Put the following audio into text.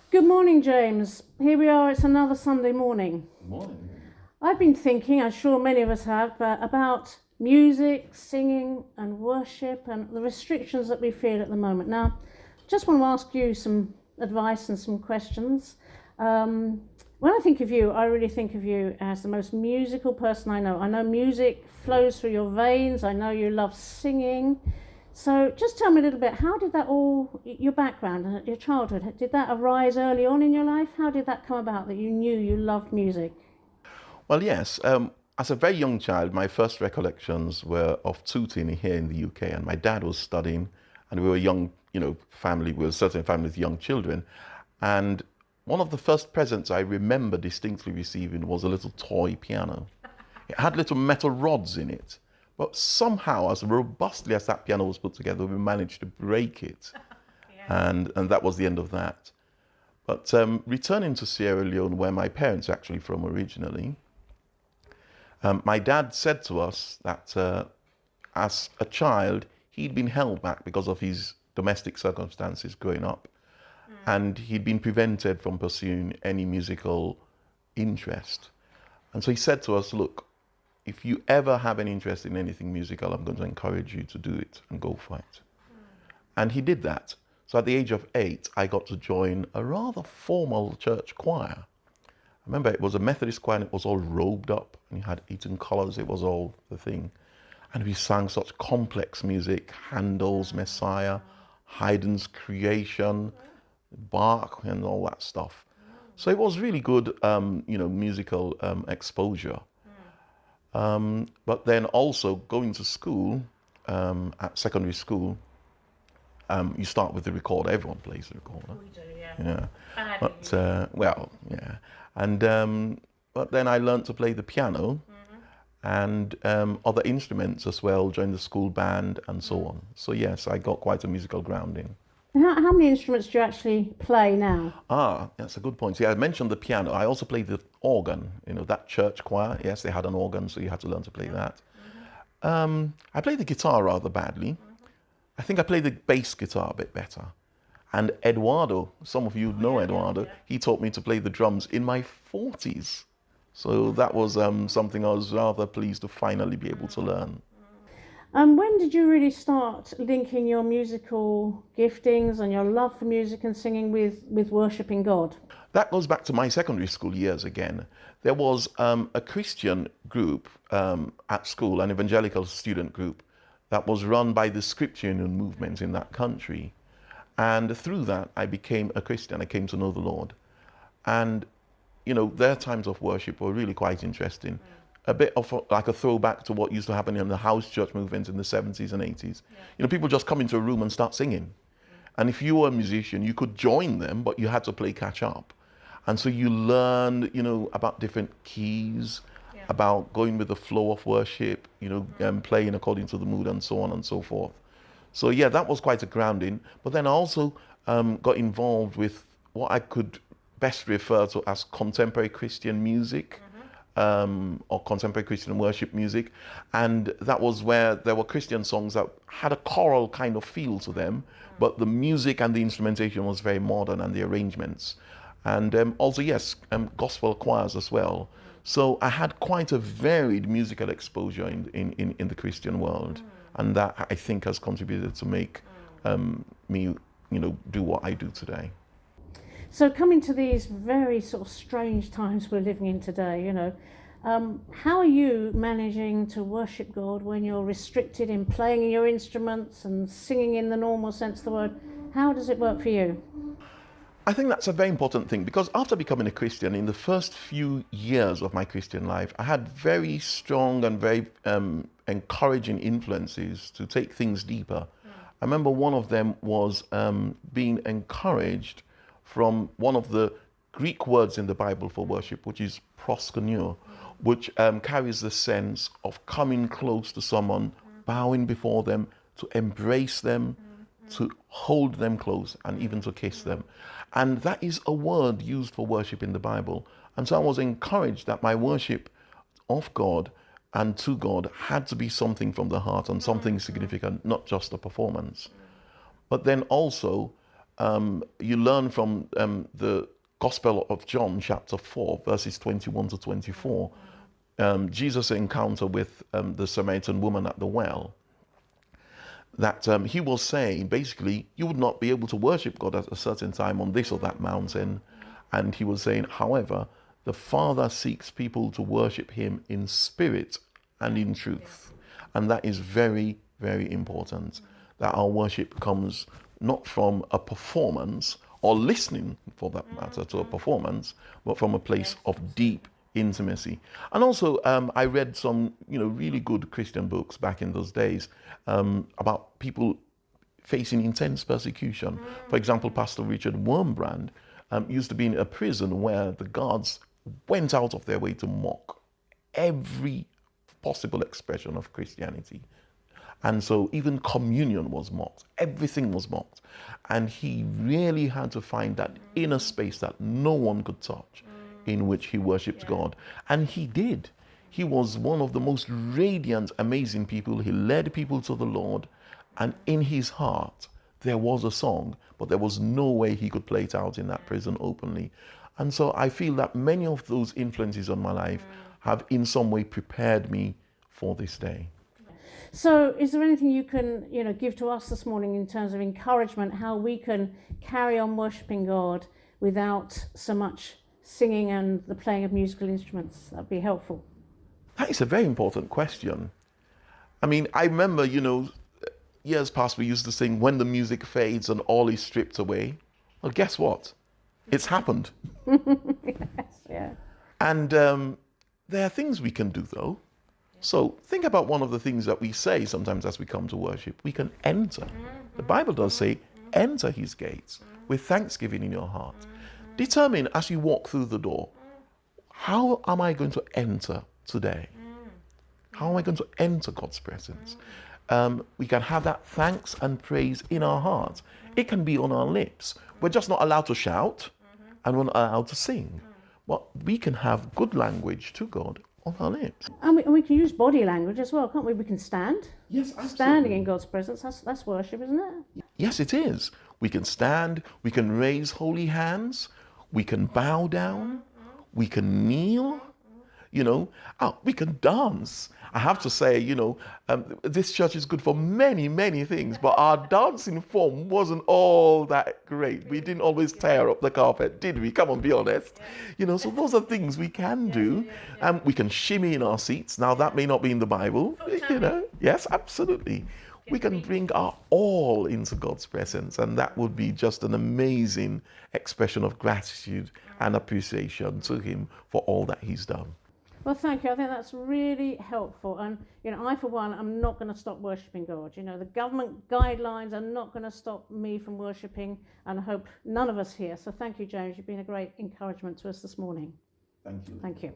Good morning, James. Here we are, it's another Sunday morning. Morning. I've been thinking, I'm sure many of us have, about music, singing and worship and the restrictions that we feel at the moment. Now, just want to ask you some advice and some questions. When I think of you, I really think of you as the most musical person I know. I know music flows through your veins. I know you love singing. So just tell me a little bit, how did that all, your background, your childhood, did that arise early on in your life? How did that come about that you knew you loved music? Well, yes. As a very young child, my first recollections were of tooting here in the UK, and my dad was studying, and we were a young, family. We were certainly a family with young children, and one of the first presents I remember distinctly receiving was a little toy piano. It had little metal rods in it, but somehow, as robustly as that piano was put together, we managed to break it, and that was the end of that. But returning to Sierra Leone, where my parents are actually from originally, my dad said to us that as a child, he'd been held back because of his domestic circumstances growing up, and he'd been prevented from pursuing any musical interest. And so he said to us, look, if you ever have an interest in anything musical, I'm going to encourage you to do it and go for it. And he did that. So at the age of 8, I got to join a rather formal church choir. I remember it was a Methodist choir, and it was all robed up, and you had Eton colours, it was all the thing. And we sang such complex music, Handel's Messiah, Haydn's Creation, Bach, and all that stuff. So it was really good, musical exposure. But then also going to school, at secondary school, you start with the recorder. Everyone plays the recorder. We do, yeah. Yeah. Yeah. And but then I learned to play the piano and other instruments as well, joined the school band and so on. So yes, I got quite a musical grounding. How many instruments do you actually play now? That's a good point. See, I mentioned the piano. I also played the organ, that church choir. Yes, they had an organ, so you had to learn to play that. I played the guitar rather badly. I think I played the bass guitar a bit better. And Eduardo, some of you know Eduardo, he taught me to play the drums in my 40s. So that was something I was rather pleased to finally be able to learn. When did you really start linking your musical giftings and your love for music and singing with worshipping God? That goes back to my secondary school years again. There was a Christian group at school, an evangelical student group, that was run by the Scripture Union movement in that country. And through that, I became a Christian. I came to know the Lord. And, their times of worship were really quite interesting. A bit of like a throwback to what used to happen in the house church movement in the 70s and 80s. People just come into a room and start singing. And if you were a musician, you could join them, but you had to play catch up. And so you learned, about different keys, about going with the flow of worship, playing according to the mood and so on and so forth. So yeah, that was quite a grounding. But then I also got involved with what I could best refer to as contemporary Christian music. Or contemporary Christian worship music. And that was where there were Christian songs that had a choral kind of feel to them, but the music and the instrumentation was very modern, and the arrangements. And also, yes, gospel choirs as well. So I had quite a varied musical exposure in the Christian world. And that, I think, has contributed to make me, do what I do today. So coming to these very sort of strange times we're living in today, how are you managing to worship God when you're restricted in playing your instruments and singing in the normal sense of the word? How does it work for you? I think that's a very important thing, because after becoming a Christian, in the first few years of my Christian life, I had very strong and very encouraging influences to take things deeper. I remember one of them was being encouraged from one of the Greek words in the Bible for worship, which is proskuneo, which carries the sense of coming close to someone, bowing before them, to embrace them, to hold them close, and even to kiss them. And that is a word used for worship in the Bible. And so I was encouraged that my worship of God and to God had to be something from the heart and something significant, not just a performance. But then also, you learn from the Gospel of John, chapter 4, verses 21 to 24, Jesus' encounter with the Samaritan woman at the well, that he was saying, basically, you would not be able to worship God at a certain time on this or that mountain. And he was saying, however, the Father seeks people to worship him in spirit and in truth. And that is very, very important, that our worship comes not from a performance or listening, for that matter, to a performance, but from a place of deep intimacy. And also, I read some, really good Christian books back in those days about people facing intense persecution. For example, Pastor Richard Wormbrand used to be in a prison where the guards went out of their way to mock every possible expression of Christianity. And so even communion was mocked. Everything was mocked. And he really had to find that inner space that no one could touch, in which he worshipped God. And he did. He was one of the most radiant, amazing people. He led people to the Lord. And in his heart, there was a song, but there was no way he could play it out in that prison openly. And so I feel that many of those influences on my life have in some way prepared me for this day. So is there anything you can, give to us this morning in terms of encouragement, how we can carry on worshipping God without so much singing and the playing of musical instruments? That'd be helpful. That is a very important question. I mean, I remember, years past we used to sing, when the music fades and all is stripped away. Well, guess what? It's happened. Yes, yeah. And there are things we can do, though. So think about one of the things that we say sometimes as we come to worship. We can enter. The Bible does say, enter his gates with thanksgiving in your heart. Determine as you walk through the door, how am I going to enter today? How am I going to enter God's presence? We can have that thanks and praise in our hearts. It can be on our lips. We're just not allowed to shout and we're not allowed to sing. But we can have good language to God on our lips. And we can use body language as well, can't we? We can stand. Yes, absolutely. Standing in God's presence, that's worship, isn't it? Yes, it is. We can stand, we can raise holy hands, we can bow down, we can kneel, we can dance. I have to say, this church is good for many, many things, but our dancing form wasn't all that great. We didn't always tear up the carpet, did we? Come on, be honest. So those are things we can do. We can shimmy in our seats. Now, that may not be in the Bible, Yes, absolutely. We can bring our all into God's presence, and that would be just an amazing expression of gratitude and appreciation to him for all that he's done. Well, thank you. I think that's really helpful. And, I, for one, am not going to stop worshipping God. The government guidelines are not going to stop me from worshipping, and I hope none of us here. So thank you, James. You've been a great encouragement to us this morning. Thank you. Thank you.